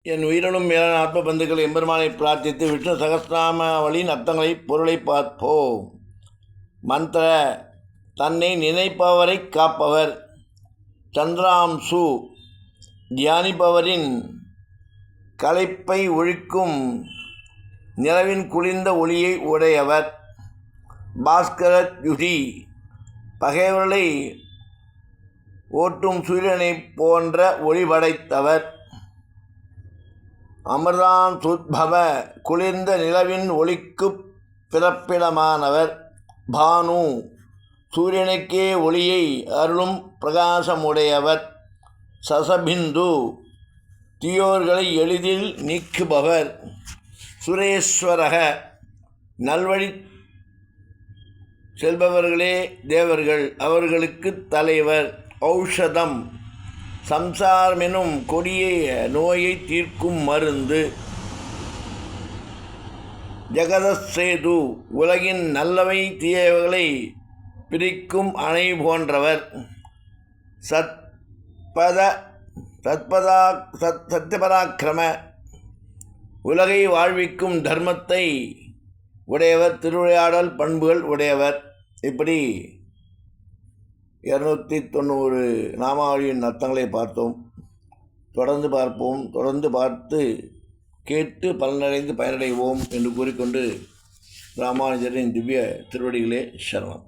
என் உயிரினும் மேலான ஆத்ம பந்துக்கள் எம்பெருமானை பிரார்த்தித்து விஷ்ணு சகஸ்ரநாமாவளியின் அர்த்தங்களை பொருளை பார்ப்போம். மந்திர தன்னை நினைப்பவரை காப்பவர். சந்திராம்சு தியானிப்பவரின் களைப்பை ஒழிக்கும் நிலவின் குளிர்ந்த ஒளியை உடையவர். பாஸ்கர யுதி பகைவர்களை ஓட்டும் சூரியனைப் போன்ற ஒளி படைத்தவர். அமிர்தான் சுத்பவ குளிர்ந்த நிலவின் ஒளிக்குப் பிறப்பிடமானவர். பானு சூரியனுக்கே ஒளியை அருளும் பிரகாசமுடையவர். சசபிந்து தீயோர்களை எளிதில் நீக்குபவர். சுரேஸ்வரக நல்வழி செல்பவர்களே தேவர்கள், அவர்களுக்கு தலைவர். ஔஷதம் சம்சாரமெனும் கொடிய நோயை தீர்க்கும் மருந்து. ஜெகதசேது உலகின் நல்லவை தீயவைகளை பிரிக்கும் அணை போன்றவர். சத்யபராக்கிரம உலகை வாழ்விக்கும் தர்மத்தை உடையவர். திருவிளையாடல் பண்புகள் உடையவர். இப்படி 290 நாமாவளியின் அர்த்தங்களை பார்த்தோம். தொடர்ந்து பார்ப்போம். தொடர்ந்து பார்த்து கேட்டு பலனடைந்து பயனடைவோம் என்று கூறிக்கொண்டு ராமானுஜரின் திவ்ய திருவடிகளே சரணம்.